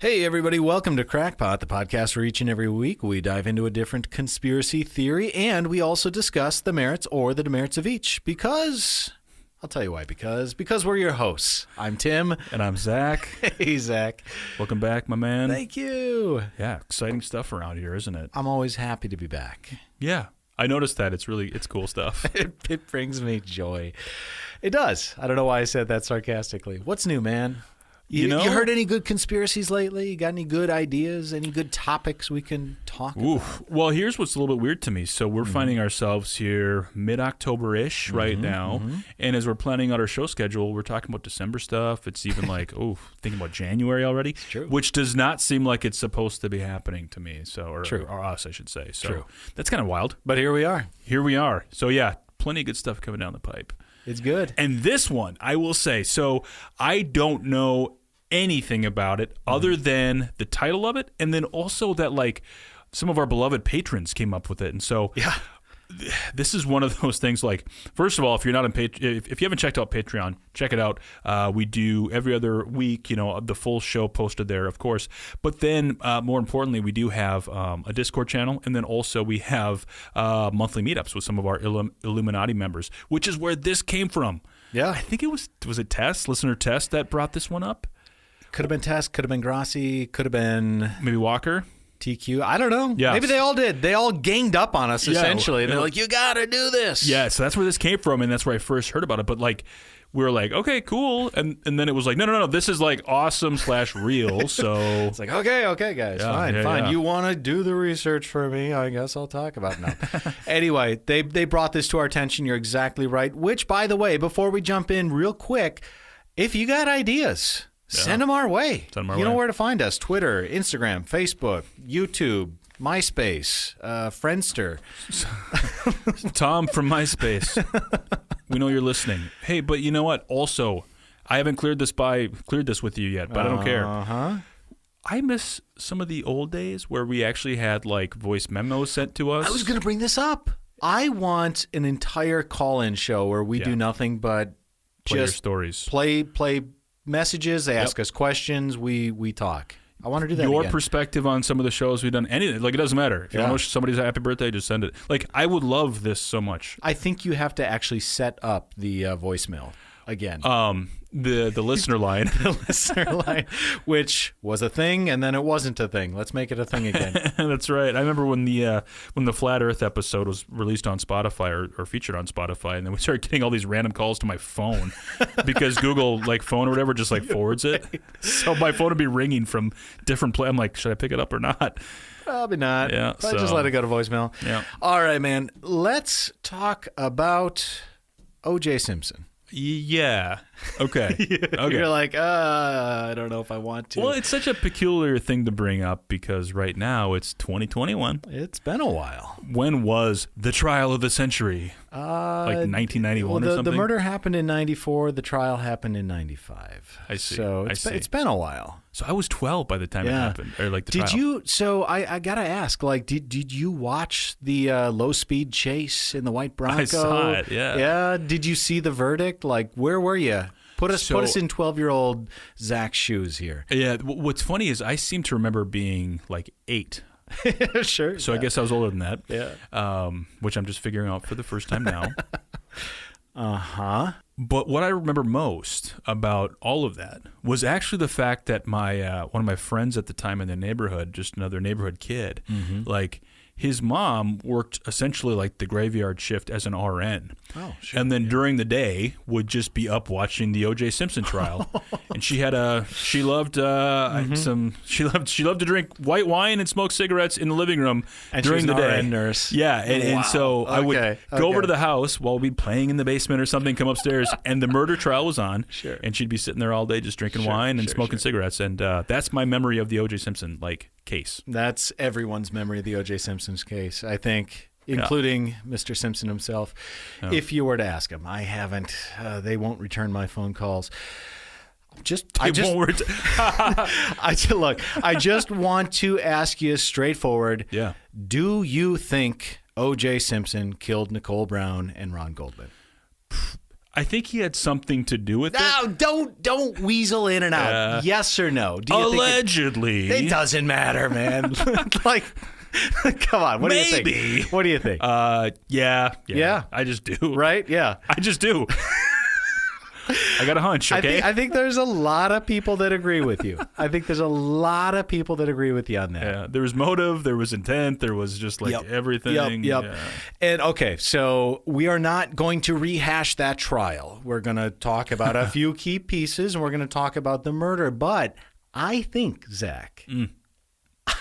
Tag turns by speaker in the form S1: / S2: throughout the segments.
S1: Hey, everybody, welcome to Crackpot, the podcast where each and every week we dive into a different conspiracy theory and we also discuss the merits or the demerits of each. Because, I'll tell you why, because we're your hosts. I'm Tim.
S2: And I'm Zach.
S1: Hey, Zach.
S2: Welcome back, my man.
S1: Thank you.
S2: Yeah, exciting stuff around here, isn't it?
S1: I'm always happy to be back.
S2: Yeah, I noticed that. It's cool stuff.
S1: It brings me joy. It does. I don't know why I said that sarcastically. What's new, man? You heard any good conspiracies lately? You got any good ideas? Any good topics we can talk about?
S2: Well, here's what's a little bit weird to me. So we're finding ourselves here mid-October-ish right now. And as we're planning out our show schedule, we're talking about December stuff. It's even like, thinking about January already.
S1: It's true.
S2: Which does not seem like it's supposed to be happening to me. Or us, I should say. So
S1: True.
S2: That's kind of wild.
S1: But here we are.
S2: Here we are. So yeah, plenty of good stuff coming down the pipe.
S1: It's good.
S2: And this one, I will say, so I don't know anything about it other than the title of it, and then also that like some of our beloved patrons came up with it. And so this is one of those things. Like, first of all, if you're not on if you haven't checked out Patreon, check it out. We do every other week, the full show posted there, of course. But then more importantly, we do have a Discord channel, and then also we have monthly meetups with some of our Illuminati members, which is where this came from.
S1: Yeah.
S2: I think it was it Tess, listener Tess, that brought this one up?
S1: Could have been Tess, could have been Grassi, could have been
S2: Maybe Walker?
S1: TQ. I don't know.
S2: Yeah.
S1: Maybe they all did. They all ganged up on us, essentially. They're like, you got to do this.
S2: Yeah, so that's where this came from, and that's where I first heard about it. But, like, we were like, okay, cool. And then it was like, no, this is, like, awesome/real. So
S1: it's like, okay, guys, fine.
S2: Yeah.
S1: You want to do the research for me? I guess I'll talk about it now. Anyway, they brought this to our attention. You're exactly right. Which, by the way, before we jump in real quick, if you got ideas, send them our way. You know where to find us: Twitter, Instagram, Facebook, YouTube, MySpace, Friendster.
S2: Tom from MySpace. We know you're listening. Hey, but you know what? Also, I haven't cleared this with you yet, but I don't care. I miss some of the old days where we actually had like voice memos sent to us.
S1: I was going to bring this up. I want an entire call-in show where we do nothing but
S2: play your
S1: just
S2: stories.
S1: Play messages. They ask us questions. We talk. I want to do that
S2: Your
S1: again.
S2: perspective on some of the shows we've done. Anything. Like, it doesn't matter. If you want to wish somebody's a happy birthday, just send it. Like, I would love this so much.
S1: I think you have to actually set up the voicemail again.
S2: The listener line.
S1: The listener line, which was a thing, and then it wasn't a thing. Let's make it a thing again.
S2: That's right. I remember when the Flat Earth episode was released on Spotify or featured on Spotify, and then we started getting all these random calls to my phone because Google like phone or whatever just like forwards it. So my phone would be ringing from different I'm like, should I pick it up or not?
S1: Probably not.
S2: Yeah.
S1: So just let it go to voicemail.
S2: Yeah.
S1: All right, man. Let's talk about O.J. Simpson.
S2: Yeah. Okay. Okay.
S1: You're like, I don't know if I want to.
S2: Well, it's such a peculiar thing to bring up because right now it's 2021.
S1: It's been a while.
S2: When was the trial of the century? Like 1991 or something?
S1: The murder happened in 94. The trial happened in 95.
S2: I see.
S1: So it's been a while.
S2: So I was 12 by the time it happened, or like the trial.
S1: Did you? So I gotta ask, like, did you watch the low speed chase in the White Bronco?
S2: I saw it. Yeah.
S1: Yeah. Did you see the verdict? Like, where were you? Put us in 12-year-old Zach's shoes here.
S2: Yeah. What's funny is I seem to remember being like 8.
S1: Sure.
S2: So I guess I was older than that.
S1: Yeah.
S2: Which I'm just figuring out for the first time now. But what I remember most about all of that was actually the fact that my one of my friends at the time in the neighborhood, just another neighborhood kid, like his mom worked essentially like the graveyard shift as an RN.
S1: Oh, sure.
S2: And then during the day would just be up watching the O.J. Simpson trial. And she loved she loved to drink white wine and smoke cigarettes in the living room
S1: and
S2: during the day.
S1: RN nurse.
S2: Yeah, and so I would go over to the house while we'd be playing in the basement or something, come upstairs, and the murder trial was on.
S1: Sure.
S2: And she'd be sitting there all day just drinking wine and smoking cigarettes. And that's my memory of the O.J. Simpson case.
S1: That's everyone's memory of the O.J. Simpson's case, I think, including Mr. Simpson himself.
S2: Yeah.
S1: If you were to ask him, I haven't. They won't return my phone calls. I just want to ask you straightforward.
S2: Yeah.
S1: Do you think O.J. Simpson killed Nicole Brown and Ron Goldman?
S2: I think he had something to do with it.
S1: No, don't weasel in and out. Yes or no? Do you
S2: Allegedly.
S1: Think it doesn't matter, man. Like, come on. What do you think? What do you think?
S2: Yeah. I just do.
S1: Right? Yeah.
S2: I just do. I got a hunch, okay?
S1: I think there's a lot of people that agree with you. on that.
S2: Yeah, there was motive, there was intent, there was just like everything.
S1: Yep.
S2: Yeah.
S1: And okay, so we are not going to rehash that trial. We're going to talk about a few key pieces, and we're going to talk about the murder. But I think, Zach,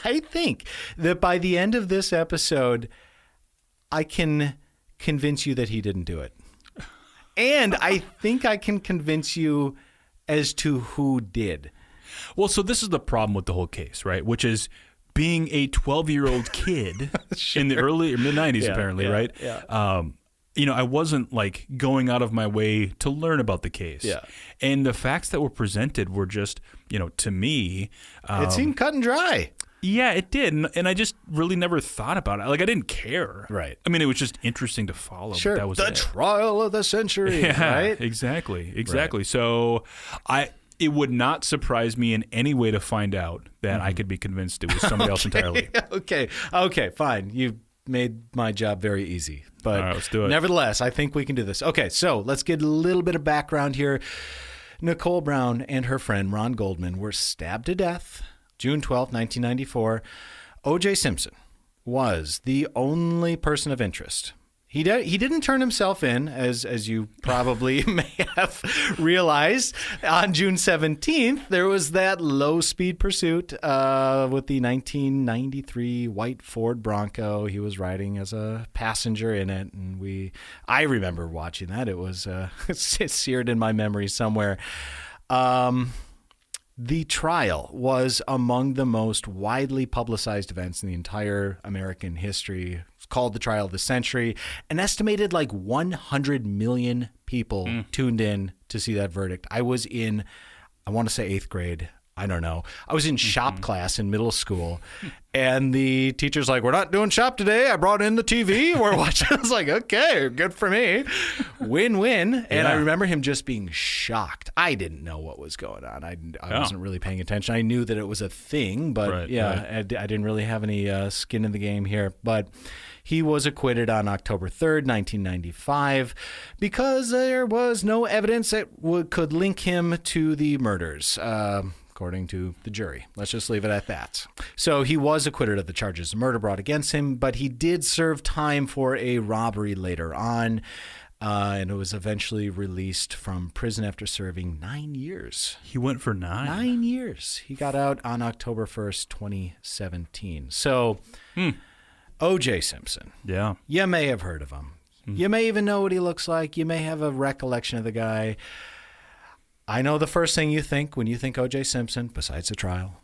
S1: I think that by the end of this episode, I can convince you that he didn't do it. And I think I can convince you as to who did.
S2: Well, so this is the problem with the whole case, right? Which is being a 12-year-old kid in the early or mid-90s, apparently, right?
S1: Yeah.
S2: I wasn't like going out of my way to learn about the case.
S1: Yeah.
S2: And the facts that were presented were just, to me.
S1: It seemed cut and dry.
S2: Yeah, it did. And I just really never thought about it. Like, I didn't care.
S1: Right.
S2: I mean, it was just interesting to follow.
S1: Sure.
S2: But that was
S1: the trial of the century, right?
S2: Exactly.
S1: Right.
S2: So it would not surprise me in any way to find out that I could be convinced it was somebody else entirely.
S1: Okay, fine. You made my job very easy. But
S2: all right, let's do it.
S1: Nevertheless, I think we can do this. Okay, so let's get a little bit of background here. Nicole Brown and her friend Ron Goldman were stabbed to death June 12, 1994. O.J. Simpson was the only person of interest. He didn't turn himself in, as you probably may have realized. On June 17th, there was that low-speed pursuit with the 1993 White Ford Bronco. He was riding as a passenger in it, and I remember watching that. It was it's seared in my memory somewhere. The trial was among the most widely publicized events in the entire American history. It's called the trial of the century. An estimated 100 million people tuned in to see that verdict. I was in, I want to say 8th grade. I don't know. I was in shop class in middle school, and the teacher's like, "We're not doing shop today. I brought in the TV. We're watching." I was like, "Okay, good for me. Win-win." And I remember him just being shocked. I didn't know what was going on. I wasn't really paying attention. I knew that it was a thing, but I didn't really have any skin in the game here. But he was acquitted on October 3rd, 1995, because there was no evidence that could link him to the murders. According to the jury. Let's just leave it at that. So he was acquitted of the charges of murder brought against him, but he did serve time for a robbery later on, and it was eventually released from prison after serving 9 years.
S2: He went for 9?
S1: 9 years. He got out on October 1st, 2017. So O.J. Simpson.
S2: Yeah.
S1: You may have heard of him. You may even know what he looks like. You may have a recollection of the guy. I know the first thing you think when you think O.J. Simpson, besides the trial.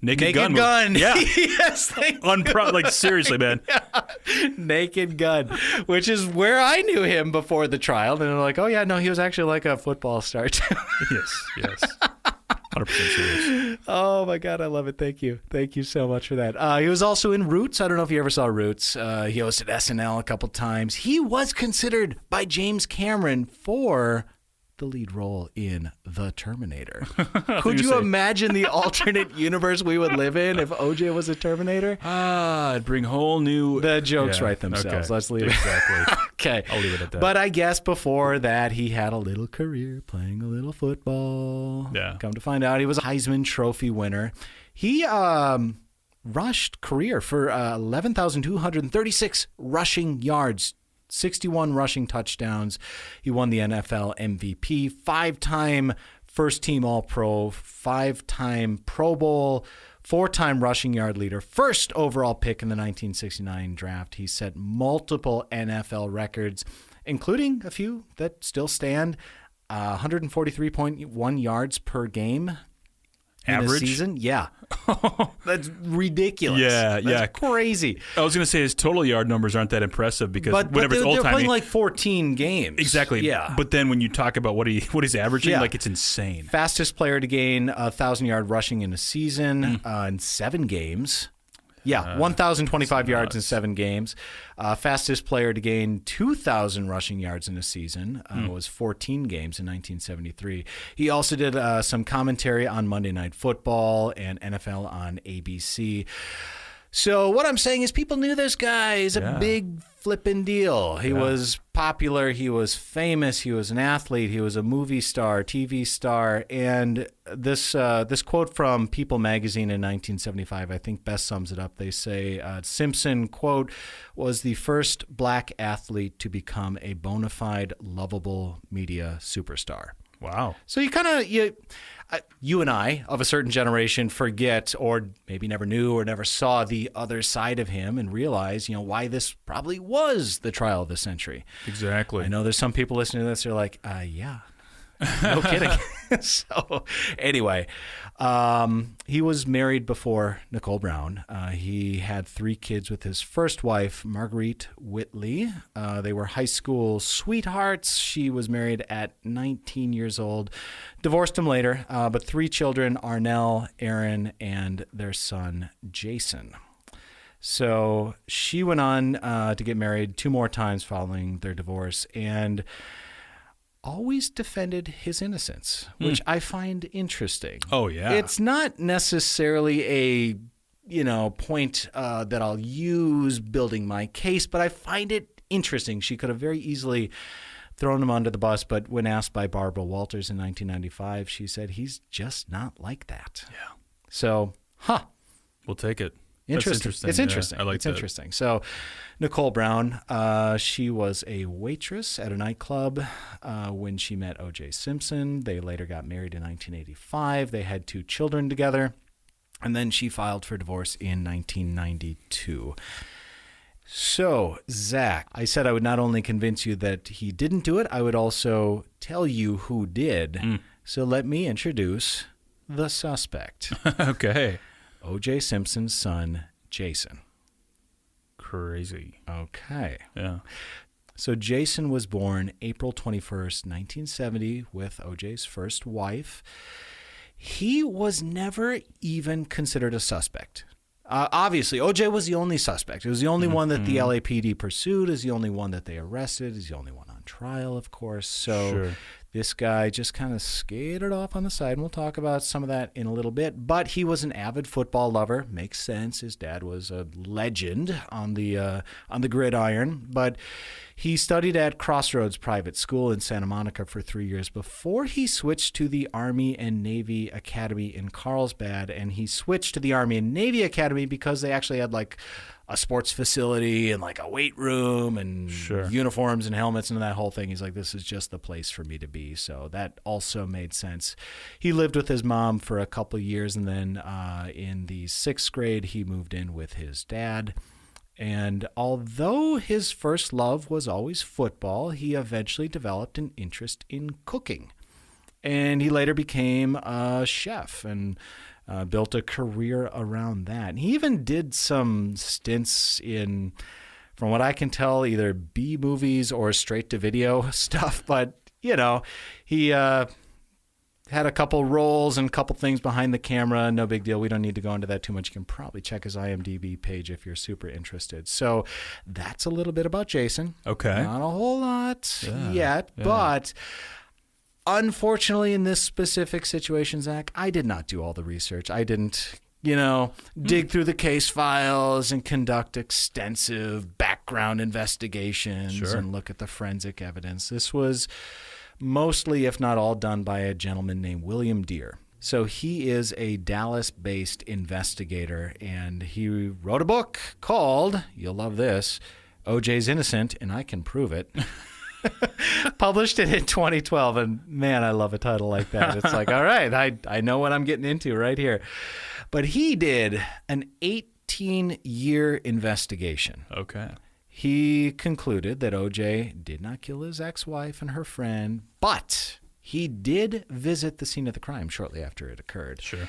S2: Naked gun.
S1: Yeah. Yes, thank you.
S2: Seriously, man.
S1: Yeah. Naked Gun, which is where I knew him before the trial. And they're like, oh, yeah, no, he was actually like a football star, too.
S2: Yes. 100% serious.
S1: Oh, my God. I love it. Thank you. Thank you so much for that. He was also in Roots. I don't know if you ever saw Roots. He hosted SNL a couple times. He was considered by James Cameron for the lead role in The Terminator. Could you imagine the alternate universe we would live in if OJ was a Terminator?
S2: It'd bring whole new...
S1: The jokes write themselves.
S2: Okay.
S1: Let's leave it.
S2: Exactly.
S1: Okay.
S2: I'll leave it at that.
S1: But I guess before that, he had a little career playing a little football.
S2: Yeah.
S1: Come to find out, he was a Heisman Trophy winner. He rushed career for 11,236 rushing yards, 61 rushing touchdowns. He won the NFL MVP, 5-time first-team All-Pro, 5-time Pro Bowl, 4-time rushing yard leader, first overall pick in the 1969 draft. He set multiple NFL records, including a few that still stand, 143.1 yards per game.
S2: Average?
S1: In a season? Yeah. That's ridiculous.
S2: Yeah.
S1: That's crazy.
S2: I was going to say his total yard numbers aren't that impressive because whenever it's old
S1: they're
S2: time,
S1: playing like 14 games.
S2: Exactly.
S1: Yeah.
S2: But then when you talk about what he's averaging, like it's insane.
S1: Fastest player to gain 1,000-yard rushing in a season in 7 games. Yeah, 1,025 yards in
S2: nuts.
S1: 7 games. Fastest player to gain 2,000 rushing yards in a season was 14 games in 1973. He also did some commentary on Monday Night Football and NFL on ABC. So what I'm saying is people knew this guy. He's a big flippin' deal. He was popular. He was famous. He was an athlete. He was a movie star, TV star. And this quote from People magazine in 1975, I think best sums it up. They say, Simpson, quote, was the first black athlete to become a bona fide, lovable media superstar.
S2: Wow.
S1: So you and I, of a certain generation, forget or maybe never knew or never saw the other side of him and realize, why this probably was the trial of the century.
S2: Exactly.
S1: I know there's some people listening to this who are like, yeah. No kidding. So anyway, he was married before Nicole Brown. He had 3 kids with his first wife, Marguerite Whitley. They were high school sweethearts. She was married at 19 years old, divorced him later, but 3 children, Arnell, Aaron, and their son, Jason. So she went on to get married 2 more times following their divorce, and always defended his innocence, which I find interesting.
S2: Oh, yeah.
S1: It's not necessarily a, point that I'll use building my case, but I find it interesting. She could have very easily thrown him under the bus, but when asked by Barbara Walters in 1995, she said, he's just not like that.
S2: Yeah.
S1: So,
S2: We'll take it.
S1: Interesting.
S2: That's interesting.
S1: It's interesting.
S2: I like
S1: it's
S2: that.
S1: interesting. So, Nicole Brown, she was a waitress at a nightclub when she met O.J. Simpson. They later got married in 1985. They had 2 children together, and then she filed for divorce in 1992. So, Zach, I said I would not only convince you that he didn't do it, I would also tell you who did. So let me introduce the suspect.
S2: Okay.
S1: O.J. Simpson's son, Jason.
S2: Crazy.
S1: Okay.
S2: Yeah.
S1: So Jason was born April 21st, 1970, with O.J.'s first wife. He was never even considered a suspect. Obviously, O.J. was the only suspect. It was the only one that the LAPD pursued. Is the only one that they arrested. Is the only one on trial, of course. So this guy just kind of skated off on the side, and we'll talk about some of that in a little bit. But he was an avid football lover. Makes sense. His dad was a legend on the gridiron. But he studied at Crossroads Private School in Santa Monica for 3 years before he switched to the Army and Navy Academy in Carlsbad. And he switched to the Army and Navy Academy because they actually had like a sports facility and like a weight room and uniforms and helmets and that whole thing. He's like, this is just the place for me to be. So that also made sense. He lived with his mom for a couple of years, and then in the 6th grade, he moved in with his dad. And although his first love was always football, he eventually developed an interest in cooking. And he later became a chef and built a career around that. And he even did some stints in, from what I can tell, either B movies or straight-to-video stuff. But, he had a couple roles and a couple things behind the camera. No big deal. We don't need to go into that too much. You can probably check his IMDb page if you're super interested. So that's a little bit about Jason.
S2: Okay.
S1: Not a whole lot yet, but unfortunately in this specific situation, Zach, I did not do all the research. I didn't, dig through the case files and conduct extensive background investigations and look at the forensic evidence. This was mostly, if not all, done by a gentleman named William Deere. So he is a Dallas-based investigator, and he wrote a book called, you'll love this, O.J.'s Innocent, and I Can Prove It. Published it in 2012, and man, I love a title like that. It's like, all right, I know what I'm getting into right here. But he did an 18-year investigation.
S2: Okay.
S1: He concluded that O.J. did not kill his ex-wife and her friend, but he did visit the scene of the crime shortly after it occurred.
S2: Sure.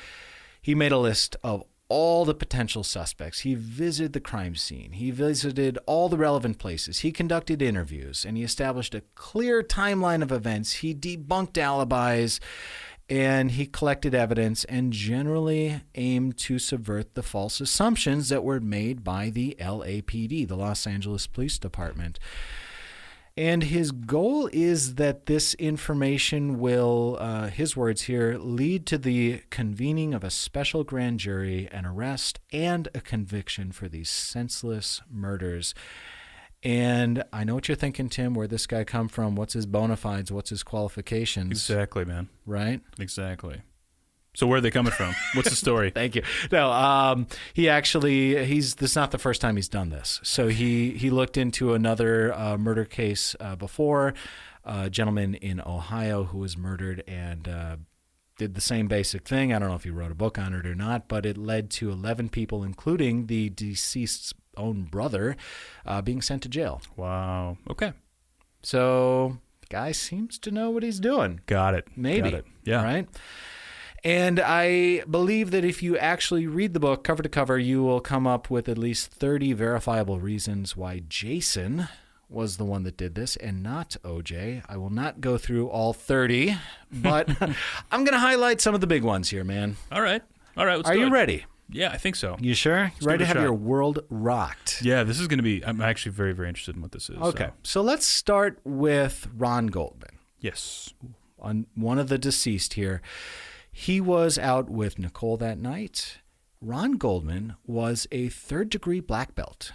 S1: He made a list of all the potential suspects. He visited the crime scene. He visited all the relevant places. He conducted interviews, and he established a clear timeline of events. He debunked alibis, And he collected evidence and generally aimed to subvert the false assumptions that were made by the LAPD, the Los Angeles Police Department. And his goal is that this information will, his words here, lead to the convening of a special grand jury, an arrest, and a conviction for these senseless murders. And I know what you're thinking, Tim. Where'd this guy come from? What's his bona fides? What's his qualifications?
S2: Exactly, man.
S1: Right?
S2: Exactly. So where are they coming from? What's the story?
S1: Thank you. No, this is not the first time he's done this. So he looked into another murder case before, a gentleman in Ohio who was murdered and did the same basic thing. I don't know if he wrote a book on it or not, but it led to 11 people, including the deceased's own brother, being sent to jail.
S2: Wow. Okay.
S1: So the guy seems to know what he's doing.
S2: Got it.
S1: Maybe.
S2: Got it. Yeah.
S1: Right? And I believe that if you actually read the book cover to cover, you will come up with at least 30 verifiable reasons why Jason was the one that did this and not OJ. I will not go through all 30, but I'm going to highlight some of the big ones here, man.
S2: All right. Let's
S1: Are
S2: do
S1: you
S2: it.
S1: ready?
S2: Yeah, I think so.
S1: You sure? Ready to have
S2: shot.
S1: your world rocked?
S2: Yeah, this is going to be, I'm actually very, very interested in what this is.
S1: Okay. So let's start with Ron Goldman.
S2: Yes.
S1: On one of the deceased here. He was out with Nicole that night. Ron Goldman was a third-degree black belt.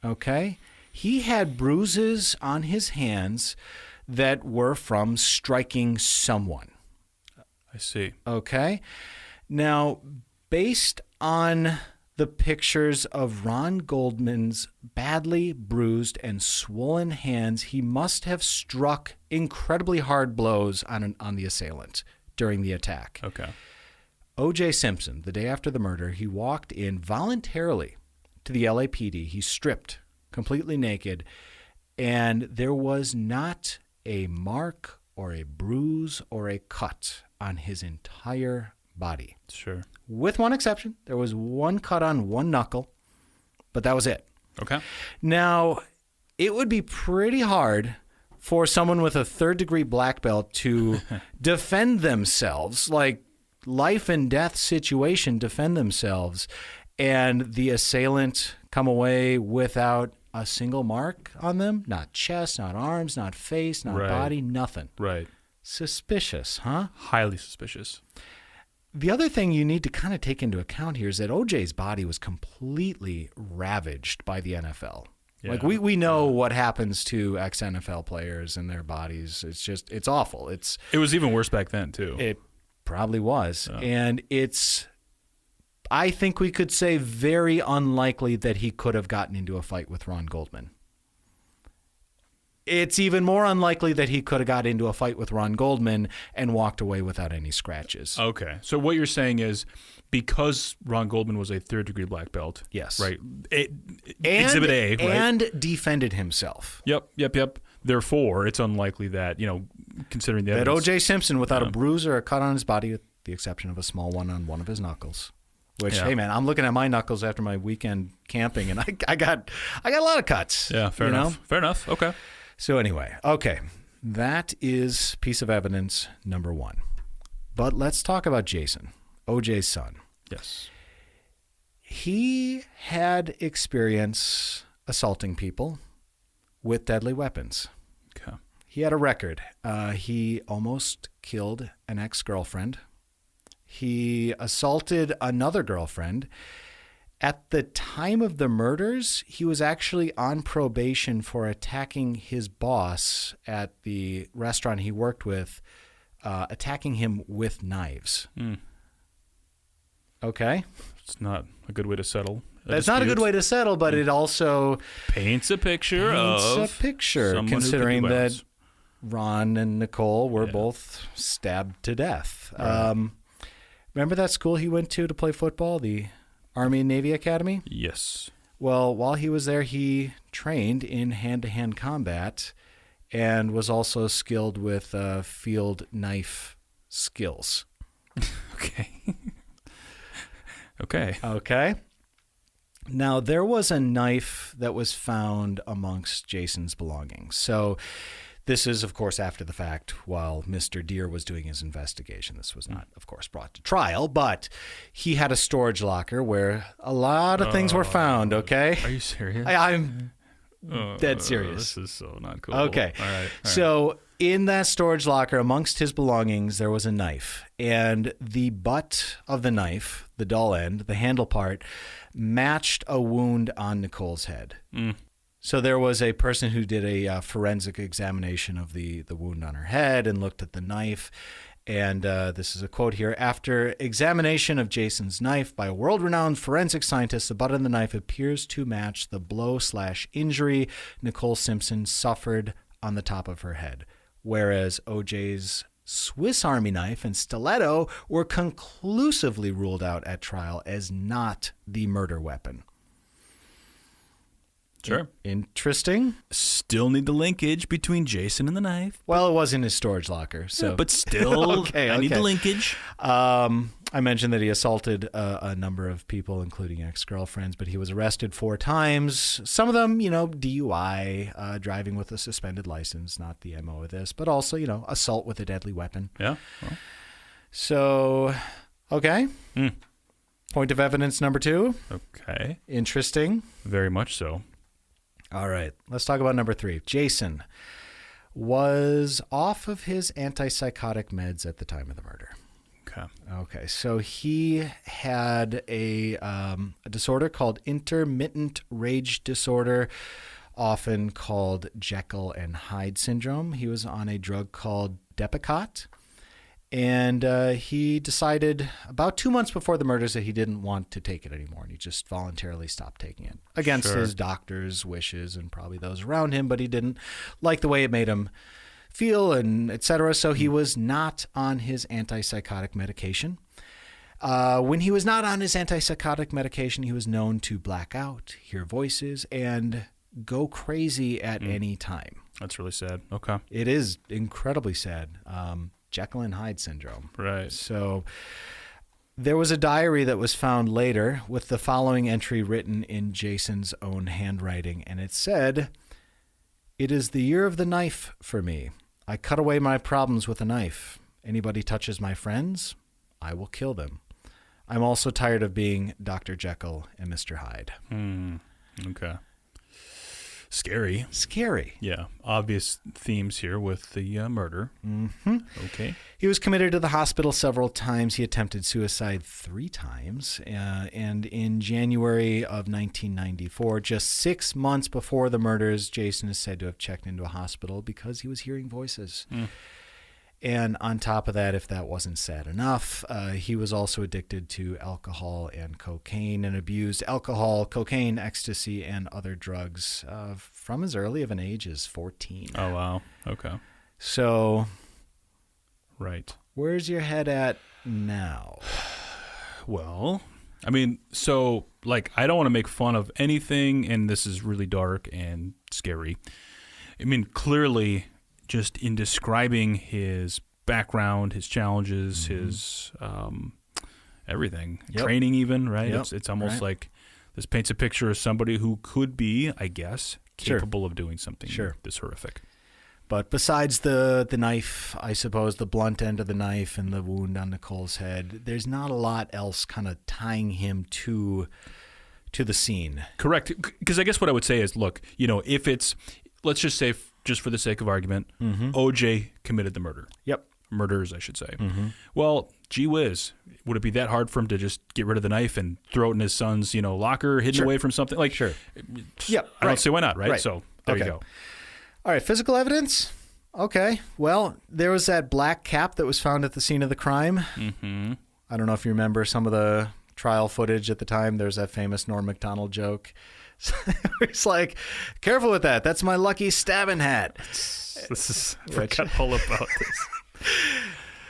S1: Okay? He had bruises on his hands that were from striking someone.
S2: I see.
S1: Okay? Now, based on the pictures of Ron Goldman's badly bruised and swollen hands, he must have struck incredibly hard blows on the assailant during the attack.
S2: Okay.
S1: O.J. Simpson, the day after the murder, he walked in voluntarily to the LAPD. He stripped, completely naked, and there was not a mark or a bruise or a cut on his entire body.
S2: Sure.
S1: With one exception. There was one cut on one knuckle, but that was it.
S2: Okay.
S1: Now, it would be pretty hard for someone with a third-degree black belt to defend themselves, like life and death situation, defend themselves, and the assailant come away without a single mark on them? Not chest, not arms, not face, not body, nothing.
S2: Right.
S1: Suspicious, huh?
S2: Highly suspicious.
S1: The other thing you need to kind of take into account here is that OJ's body was completely ravaged by the NFL.
S2: Yeah.
S1: Like we know what happens to ex-NFL players and their bodies. It's awful. It
S2: was even worse back then too.
S1: It probably was.
S2: Yeah.
S1: And I think we could say very unlikely that he could have gotten into a fight with Ron Goldman. It's even more unlikely that he could have got into a fight with Ron Goldman and walked away without any scratches.
S2: Okay. So what you're saying is because Ron Goldman was a third-degree black belt.
S1: Yes.
S2: Right. Exhibit A, right?
S1: And defended himself.
S2: Yep. Therefore, it's unlikely that, considering the evidence.
S1: That O.J. Simpson, without a bruise or a cut on his body, with the exception of a small one on one of his knuckles. Which, hey man, I'm looking at my knuckles after my weekend camping, and I got a lot of cuts.
S2: Yeah, fair enough. Fair enough. Okay.
S1: So anyway, that is piece of evidence number one. But let's talk about Jason, O.J.'s son.
S2: Yes.
S1: He had experience assaulting people with deadly weapons.
S2: Okay.
S1: He had a record. He almost killed an ex-girlfriend. He assaulted another girlfriend. At the time of the murders, he was actually on probation for attacking his boss at the restaurant he worked with, attacking him with knives.
S2: Mm.
S1: Okay?
S2: It's not a good way to settle.
S1: That's not a good way to settle, but it also
S2: paints a picture
S1: considering that Ron and Nicole were both stabbed to death.
S2: Right.
S1: Remember that school he went to play football, the Army and Navy Academy?
S2: Yes.
S1: Well, while he was there, he trained in hand-to-hand combat and was also skilled with field knife skills. Okay. Now, there was a knife that was found amongst Jason's belongings. So This is, of course, after the fact while Mr. Deere was doing his investigation. This was not, of course, brought to trial, but he had a storage locker where a lot of things were found, okay?
S2: Are you serious?
S1: I'm dead serious.
S2: This is so not cool.
S1: Okay.
S2: All right.
S1: So in that storage locker, amongst his belongings, there was a knife. And the butt of the knife, the dull end, the handle part, matched a wound on Nicole's head. So there was a person who did a forensic examination of the wound on her head and looked at the knife. And this is a quote here. After examination of Jason's knife by a world-renowned forensic scientist, the butt of the knife appears to match the blow/injury Nicole Simpson suffered on the top of her head, whereas OJ's Swiss Army knife and stiletto were conclusively ruled out at trial as not the murder weapon.
S2: Sure.
S1: Interesting.
S2: Still need the linkage between Jason and the knife.
S1: Well, it was in his storage locker, so
S2: Yeah, but still,
S1: Okay,
S2: I need
S1: okay.
S2: the linkage.
S1: I mentioned that he assaulted a number of people, including ex-girlfriends, but he was arrested 4 times. Some of them, DUI, driving with a suspended license, not the MO of this, but also, assault with a deadly weapon.
S2: Yeah. Well.
S1: So, okay. Point of evidence number 2.
S2: Okay.
S1: Interesting.
S2: Very much so.
S1: All right. Let's talk about number 3. Jason was off of his antipsychotic meds at the time of the murder.
S2: Okay.
S1: Okay, so he had a disorder called intermittent rage disorder, often called Jekyll and Hyde syndrome. He was on a drug called Depakote, and he decided about 2 months before the murders that he didn't want to take it anymore, and he just voluntarily stopped taking it against
S2: Sure.
S1: his doctor's wishes and probably those around him, but he didn't like the way it made him feel and etc. So he was not on his antipsychotic medication. When he was not on his antipsychotic medication, he was known to black out, hear voices, and go crazy at any time.
S2: That's really sad. Okay.
S1: It is incredibly sad. Jekyll and Hyde syndrome.
S2: Right.
S1: So there was a diary that was found later with the following entry written in Jason's own handwriting, and it said, "It is the year of the knife for me. I cut away my problems with a knife. Anybody touches my friends, I will kill them. I'm also tired of being Dr. Jekyll and Mr. Hyde."
S2: Okay. Scary.
S1: Scary.
S2: Yeah. Obvious themes here with the murder.
S1: Mm-hmm.
S2: Okay.
S1: He was committed to the hospital several times. He attempted suicide 3 times. And in January of 1994, just 6 months before the murders, Jason is said to have checked into a hospital because he was hearing voices. And on top of that, if that wasn't sad enough, he was also addicted to alcohol and cocaine and abused alcohol, cocaine, ecstasy, and other drugs from as early of an age as 14.
S2: Oh, wow. Okay.
S1: So
S2: Right.
S1: where's your head at now?
S2: Well, I mean, so, I don't want to make fun of anything, and this is really dark and scary. I mean, clearly, just in describing his background, his challenges, his everything, training even, right?
S1: Yep.
S2: It's almost
S1: Right.
S2: like this paints a picture of somebody who could be, I guess, capable of doing something this horrific.
S1: But besides the knife, I suppose, the blunt end of the knife and the wound on Nicole's head, there's not a lot else kind of tying him to the scene.
S2: Correct. Because I guess what I would say is, look, if it's, let's just say, just for the sake of argument, OJ committed the murder.
S1: Yep.
S2: Murders, I should say. Well, gee whiz, would it be that hard for him to just get rid of the knife and throw it in his son's, locker, hidden away from something?
S1: Sure.
S2: Yep. I don't see why not, right? So there you go.
S1: All right, physical evidence? Okay. Well, there was that black cap that was found at the scene of the crime. I don't know if you remember some of the trial footage at the time. There's that famous Norm Macdonald joke. It's like, careful with that. That's my lucky stabbing hat.
S2: I forgot all about this.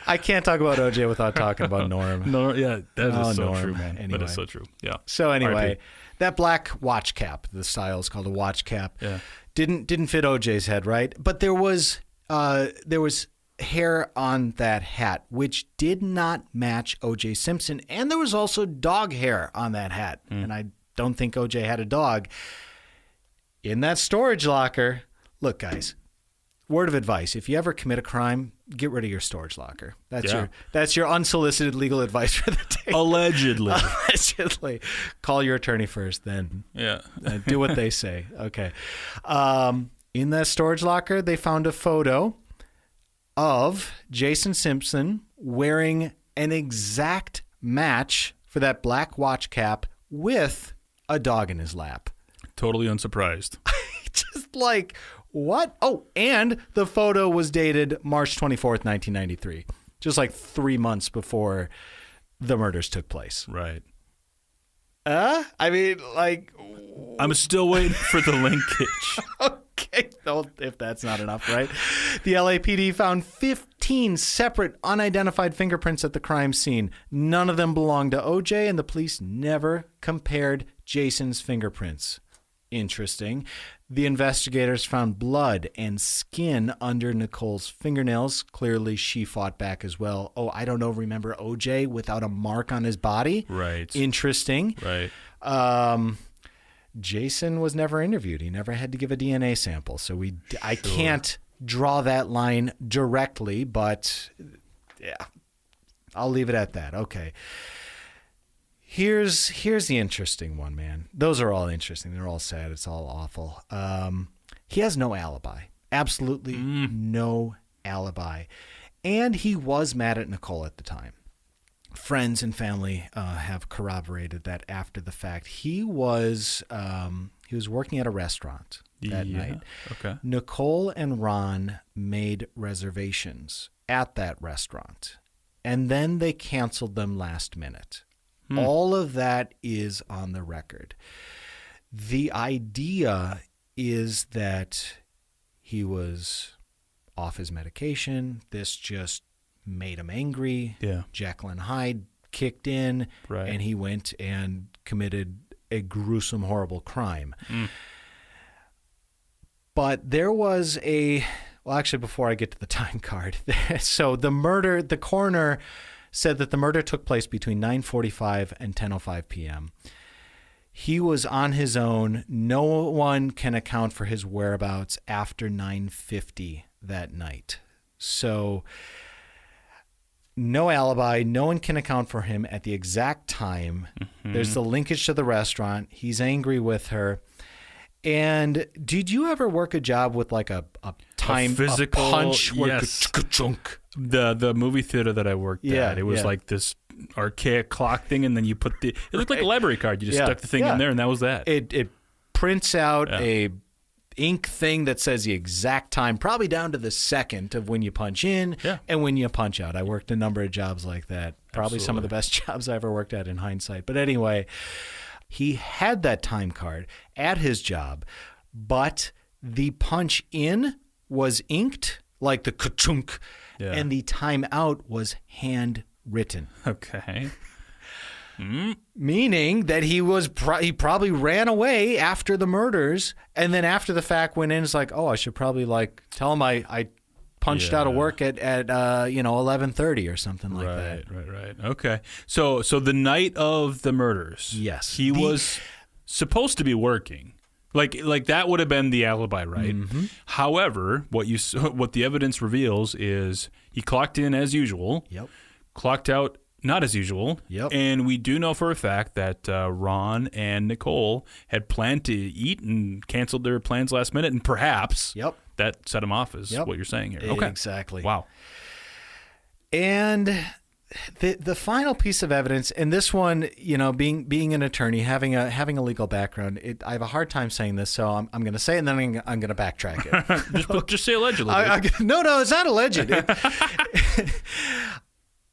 S1: I can't talk about OJ without talking about Norm.
S2: No, yeah, that is so
S1: Norm.
S2: true, man.
S1: Anyway.
S2: That is so true. Yeah.
S1: So anyway,
S2: RIP.
S1: that black watch cap, the style is called a watch cap,
S2: Yeah.
S1: didn't fit OJ's head, right? But there was hair on that hat, which did not match OJ Simpson, and there was also dog hair on that hat, and I don't think OJ had a dog. In that storage locker, look, guys, word of advice: if you ever commit a crime, get rid of your storage locker. That's your unsolicited legal advice for the day.
S2: Allegedly.
S1: Allegedly. Call your attorney first, then do what they say. Okay. In that storage locker, they found a photo of Jason Simpson wearing an exact match for that black watch cap with a dog in his lap.
S2: Totally unsurprised.
S1: Just like, what? Oh, and the photo was dated March 24th, 1993. Just like 3 months before the murders took place.
S2: Right.
S1: I mean, like...
S2: I'm still waiting for the linkage.
S1: Okay, well, if that's not enough, right? The LAPD found 15 separate unidentified fingerprints at the crime scene. None of them belonged to OJ, and the police never compared Jason's fingerprints. Interesting. The investigators found blood and skin under Nicole's fingernails. Clearly, she fought back as well. Oh, I don't know. Remember OJ without a mark on his body?
S2: Right.
S1: Interesting.
S2: Right.
S1: Jason was never interviewed. He never had to give a DNA sample. So I can't draw that line directly, but yeah, I'll leave it at that. Okay. Here's the interesting one, man. Those are all interesting. They're all sad. It's all awful. He has no alibi. Absolutely no alibi. And he was mad at Nicole at the time. Friends and family have corroborated that after the fact. He was working at a restaurant that night.
S2: Okay.
S1: Nicole and Ron made reservations at that restaurant, and then they canceled them last minute. All of that is on the record. The idea is that he was off his medication. This just made him angry.
S2: Yeah.
S1: Jekyll and Hyde kicked in,
S2: right.
S1: And he went and committed a gruesome, horrible crime. But there was well, actually, before I get to the time card, so the coroner said that the murder took place between 9:45 and 10:05 p.m. He was on his own. No one can account for his whereabouts after 9:50 that night. So no alibi. No one can account for him at the exact time. There's the linkage to the restaurant. He's angry with her. And did you ever work a job with like a physical punch?
S2: Yes. The movie theater that I worked at, it was like this archaic clock thing, and then you put it looked like a library card. You just stuck the thing in there, and that was that.
S1: It prints out a ink thing that says the exact time, probably down to the second of when you punch in and when you punch out. I worked a number of jobs like that. Probably some of the best jobs I ever worked at in hindsight. But anyway, he had that time card at his job, but the punch in was inked, like the ka-chunk, and the time out was handwritten.
S2: Okay.
S1: Meaning that he probably ran away after the murders, and then after the fact went in and is like, oh, I should probably like tell him I punched out of work at 11:30 or something like that.
S2: Right. Okay. So the night of the murders,
S1: yes,
S2: he was supposed to be working. Like that would have been the alibi, right? Mm-hmm. However, what the evidence reveals is he clocked in as usual.
S1: Yep.
S2: Clocked out not as usual.
S1: Yep.
S2: And we do know for a fact that Ron and Nicole had planned to eat and canceled their plans last minute, and perhaps that set him off, is what you're saying here. Okay.
S1: Exactly.
S2: Wow.
S1: And the final piece of evidence, and this one, being an attorney, having a legal background, I have a hard time saying this, so I'm going to say it, and then I'm going to backtrack it.
S2: just say allegedly.
S1: No, it's not alleged.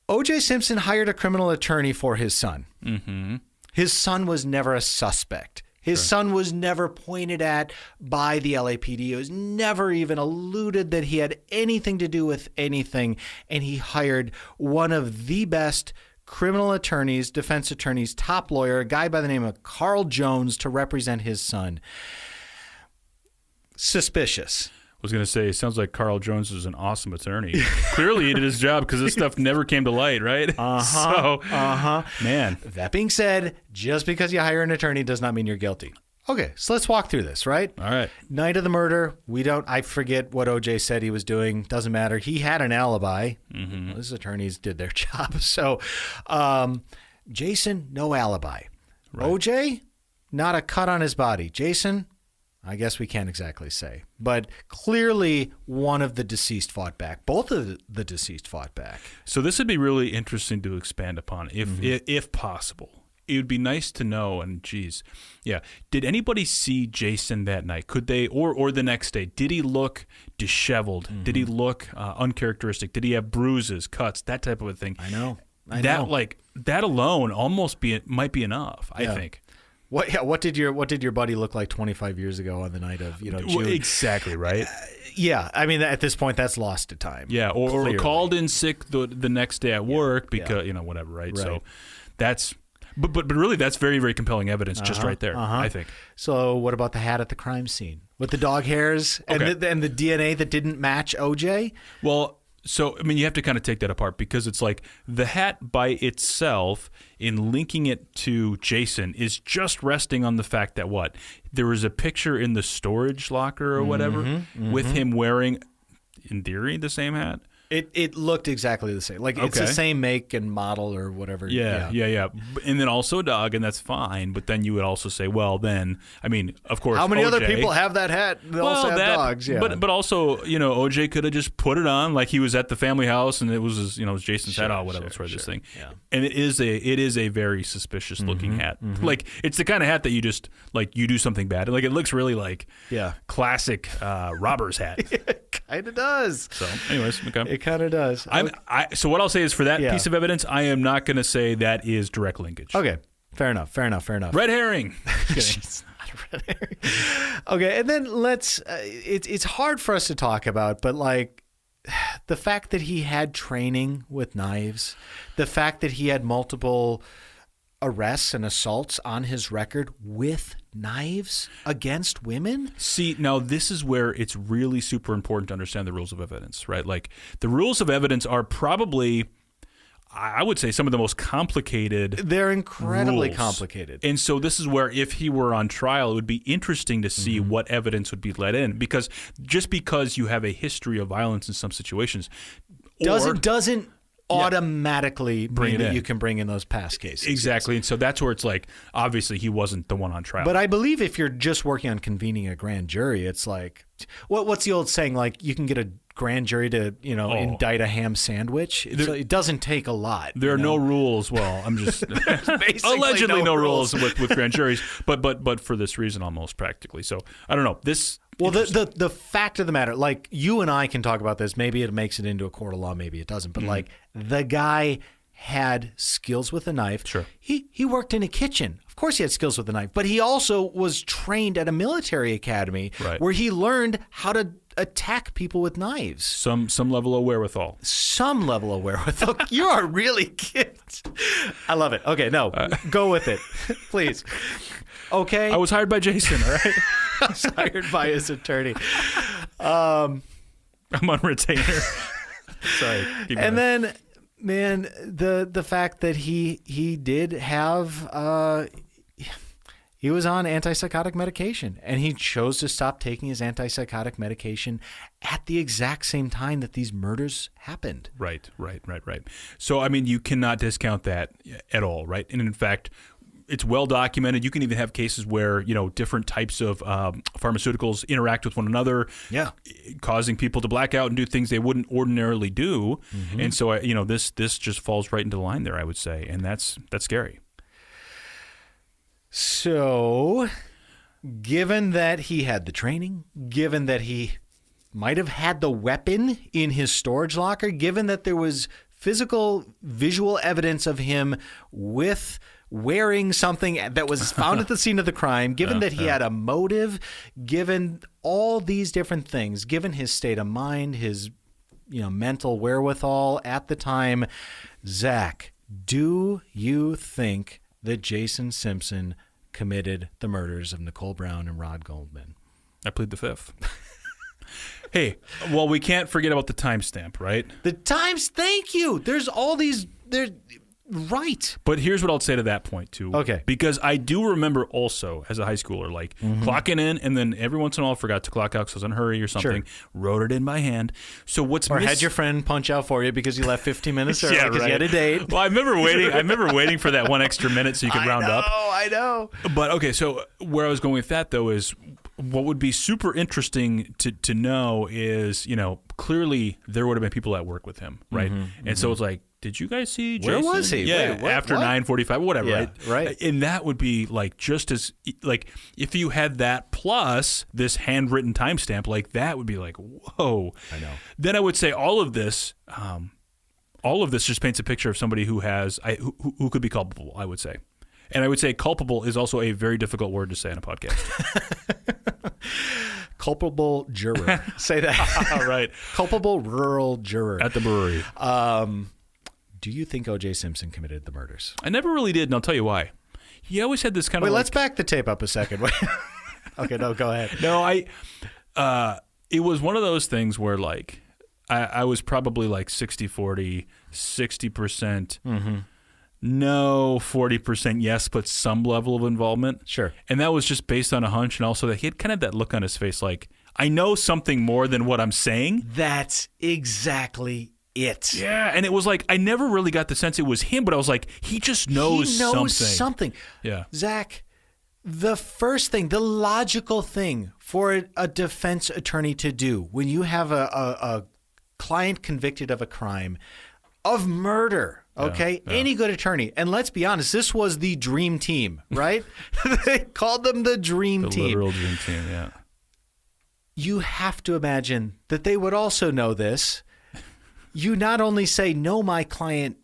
S1: O.J. Simpson hired a criminal attorney for his son. Mm-hmm. His son was never a suspect. His son was never pointed at by the LAPD. It was never even alluded that he had anything to do with anything. And he hired one of the best criminal attorneys, defense attorneys, top lawyer, a guy by the name of Carl Jones, to represent his son. Suspicious.
S2: I was going to say, it sounds like Carl Jones is an awesome attorney. Clearly he did his job, because this stuff never came to light, right?
S1: Man.
S2: That
S1: being said, just because you hire an attorney does not mean you're guilty. Okay, so let's walk through this, right?
S2: All right.
S1: Night of the murder, I forget what OJ said he was doing. Doesn't matter. He had an alibi. Well, his attorneys did their job. So, Jason, no alibi. Right. OJ, not a cut on his body. Jason, I guess we can't exactly say. But clearly one of the deceased fought back. Both of the deceased fought back.
S2: So this would be really interesting to expand upon if possible. It would be nice to know, and geez, yeah. Did anybody see Jason that night? Could they, or the next day? Did he look disheveled? Did he look uncharacteristic? Did he have bruises, cuts, that type of a thing?
S1: I know.
S2: That alone almost might be enough. I think.
S1: What did your buddy look like 25 years ago on the night of June?
S2: Exactly right.
S1: Yeah, I mean at this point that's lost to time.
S2: Yeah, or called in sick the next day at work because whatever, right? So that's. But really, that's very, very compelling evidence just right there, I think.
S1: So what about the hat at the crime scene? With the dog hairs and the DNA that didn't match OJ?
S2: Well, so, I mean, you have to kind of take that apart because it's like the hat by itself, in linking it to Jason, is just resting on the fact that there was a picture in the storage locker or whatever with him wearing, in theory, the same hat.
S1: It looked exactly the same. Like it's the same make and model or whatever.
S2: Yeah. And then also a dog, and that's fine. But then you would also say, well, then, I mean, of course,
S1: how many
S2: OJ,
S1: other people have that hat? They also have dogs. Yeah.
S2: But also, OJ could have just put it on like he was at the family house, and it was his, Jason's hat on, whatever. Let's write this thing. Yeah. And it is a very suspicious looking hat. Like it's the kind of hat that you just like you do something bad. Like it looks really like classic robber's hat.
S1: It kind of does.
S2: So, anyways, okay.
S1: It kind of does.
S2: So what I'll say is for that piece of evidence, I am not going to say that is direct linkage.
S1: Okay, fair enough.
S2: Red herring.
S1: It's not a red herring. Okay, and then it's hard for us to talk about, but like the fact that he had training with knives, the fact that he had multiple arrests and assaults on his record with knives against women?
S2: See, now this is where it's really super important to understand the rules of evidence, right? Like the rules of evidence are probably, I would say, some of the most complicated.
S1: They're incredibly
S2: rules.
S1: Complicated.
S2: And so this is where if he were on trial, it would be interesting to see what evidence would be let in, because just because you have a history of violence in some situations
S1: doesn't automatically bring that you can bring in those past cases.
S2: Exactly. And so that's where it's like, obviously he wasn't the one on trial.
S1: But I believe if you're just working on convening a grand jury, it's like, what's the old saying? Like you can get a grand jury to, indict a ham sandwich. It doesn't take a lot.
S2: There are no rules. Well, I'm just allegedly no rules with grand juries, but for this reason, almost practically. So I don't know this.
S1: Well, the fact of the matter, like you and I can talk about this. Maybe it makes it into a court of law. Maybe it doesn't. But like the guy had skills with a knife.
S2: Sure.
S1: He worked in a kitchen. Of course he had skills with a knife. But he also was trained at a military academy where he learned how to attack people with knives.
S2: Some level of wherewithal.
S1: Some level of wherewithal. You are really kidding. I love it. Okay, no, go with it, please. Okay.
S2: I was hired by Jason, all right?
S1: I was hired by his attorney.
S2: I'm on retainer. Sorry.
S1: And then, man, the fact that he did have he was on antipsychotic medication, and he chose to stop taking his antipsychotic medication at the exact same time that these murders happened.
S2: Right. So, I mean, you cannot discount that at all, right? And in fact, it's well documented. You can even have cases where, different types of pharmaceuticals interact with one another, causing people to black out and do things they wouldn't ordinarily do. And so, this just falls right into line there, I would say, and that's scary.
S1: So, given that he had the training, given that he might have had the weapon in his storage locker, given that there was physical, visual evidence of him with wearing something that was found at the scene of the crime, given that he had a motive, given all these different things, given his state of mind, his mental wherewithal at the time, Zach, do you think that Jason Simpson committed the murders of Nicole Brown and Rod Goldman?
S2: I plead the fifth. Hey, well, we can't forget about the timestamp, right?
S1: The times, thank you. There's all these, Right.
S2: But here's what I'll say to that point, too.
S1: Okay.
S2: Because I do remember also, as a high schooler, like clocking in, and then every once in a while I forgot to clock out because I was in a hurry or something, wrote it in by hand. So what's
S1: Or had your friend punch out for you because you left 15 minutes early because you had a date.
S2: Well, I remember waiting for that one extra minute so you could round up.
S1: I know.
S2: But, okay, so where I was going with that, though, is what would be super interesting to know is, clearly there would have been people at work with him, right? And so it's like, did you guys see Jason?
S1: Where was he?
S2: Yeah,
S1: Wait, what?
S2: after 9:45, whatever,
S1: Yeah,
S2: right? And that would be like just as like if you had that plus this handwritten timestamp, like that would be like, whoa.
S1: I know.
S2: Then I would say all of this just paints a picture of somebody who who could be culpable, I would say. And I would say culpable is also a very difficult word to say on a podcast.
S1: Culpable juror. Say that.
S2: All right.
S1: Culpable rural juror.
S2: At the brewery.
S1: Do you think O.J. Simpson committed the murders?
S2: I never really did, and I'll tell you why. He always had this kind of
S1: Wait, let's back the tape up a second. Okay, no, go ahead.
S2: No, it was one of those things where, like, I was probably like 60-40, 60%. No, 40% yes, but some level of involvement.
S1: Sure.
S2: And that was just based on a hunch, and also that he had kind of that look on his face like, I know something more than what I'm saying.
S1: That's exactly it.
S2: Yeah, and it was like, I never really got the sense it was him, but I was like, he just knows something.
S1: He knows something.
S2: Yeah.
S1: Zach, the first thing, the logical thing for a defense attorney to do when you have a client convicted of a crime, of murder, okay?
S2: Yeah.
S1: Any good attorney. And let's be honest, this was the dream team, right? They called them the dream team.
S2: The literal dream team, yeah.
S1: You have to imagine that they would also know this. You not only say, no, my client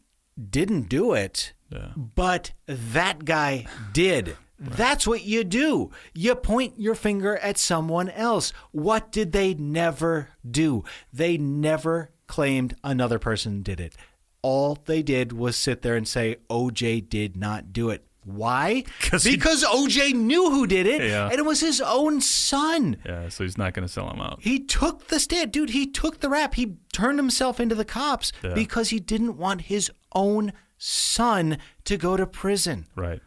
S1: didn't do it, but that guy did. Right. That's what you do. You point your finger at someone else. What did they never do? They never claimed another person did it. All they did was sit there and say, OJ did not do it. Why? Because OJ knew who did it, and it was his own son.
S2: Yeah, so he's not going to sell him out.
S1: He took the stand. Dude, he took the rap. He turned himself into the cops because he didn't want his own son to go to prison.
S2: Right.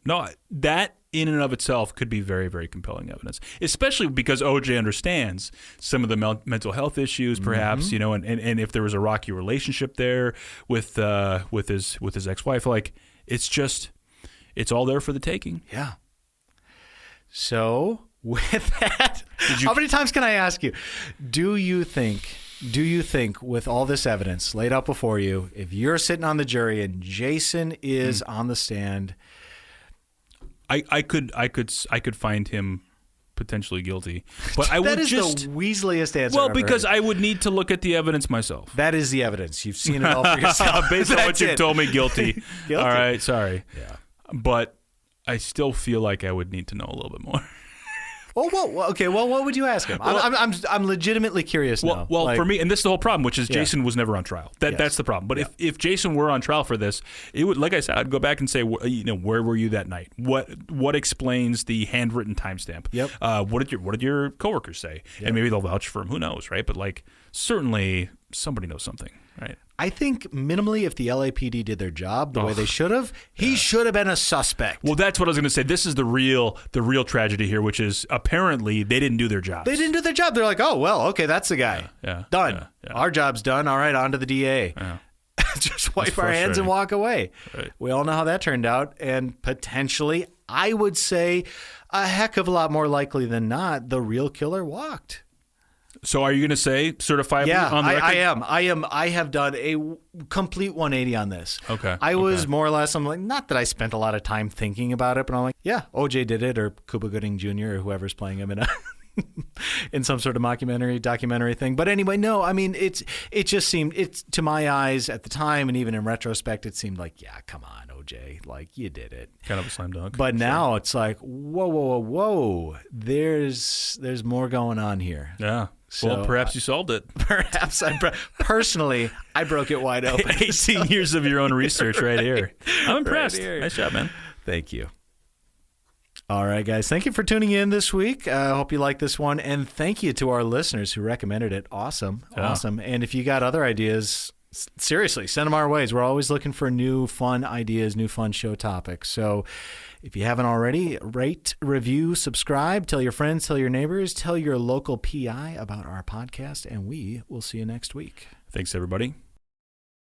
S2: No, that in and of itself could be very, very compelling evidence, especially because OJ understands some of the mental health issues, perhaps, and if there was a rocky relationship there with his ex-wife, like it's all there for the taking.
S1: Yeah. So with that, how many times can I ask you, do you think with all this evidence laid out before you, if you're sitting on the jury and Jason is on the stand,
S2: I could find him potentially guilty, but I would
S1: that is the weaseliest answer.
S2: Well, because I would need to look at the evidence myself.
S1: That is the evidence. You've seen it all for yourself.
S2: Based on what you've told me, guilty.
S1: Guilty.
S2: All right, sorry.
S1: Yeah,
S2: but I still feel like I would need to know a little bit more.
S1: Well, okay. Well, what would you ask him? I'm legitimately curious now.
S2: Well, for me, and this is the whole problem, which is Jason was never on trial. That's the problem. But if Jason were on trial for this, it would, like I said, I'd go back and say, where were you that night? What explains the handwritten timestamp?
S1: Yep.
S2: What did your coworkers say? Yep. And maybe they'll vouch for him. Who knows, right? But like, certainly somebody knows something, right?
S1: I think minimally, if the LAPD did their job the way they should have, he should have been a suspect.
S2: Well, that's what I was going to say. This is the real tragedy here, which is apparently they didn't do their job.
S1: They didn't do their job. They're like, oh, well, okay, that's the guy.
S2: Yeah.
S1: Done.
S2: Yeah.
S1: Our job's done. All right, on to the DA.
S2: Yeah.
S1: Just wipe our hands and walk away.
S2: Right.
S1: We all know how that turned out. And potentially, I would say a heck of a lot more likely than not, the real killer walked.
S2: So are you going to say certifiably on the record?
S1: I am. I have done a complete 180 on this.
S2: Okay.
S1: I was more or less, I'm like, not that I spent a lot of time thinking about it, but I'm like, yeah, OJ did it, or Cuba Gooding Jr., or whoever's playing him in some sort of documentary thing. But anyway, no, I mean, it just seemed, to my eyes at the time, and even in retrospect, it seemed like, yeah, come on, OJ, like, you did it.
S2: Kind of a slam dunk.
S1: But now it's like, whoa, there's more going on here.
S2: Yeah.
S1: So,
S2: well, perhaps you solved it.
S1: Perhaps personally, I broke it wide open.
S2: 18 years of your own research right here. I'm impressed.
S1: Right,
S2: nice job, man.
S1: Thank you. All right, guys. Thank you for tuning in this week. I hope you like this one. And thank you to our listeners who recommended it. Awesome. And if you got other ideas, Seriously, send them our ways. We're always looking for new fun ideas, new fun show topics. So if you haven't already, rate, review, subscribe, tell your friends, tell your neighbors, tell your local PI about our podcast, and we will see you next week.
S2: Thanks, everybody.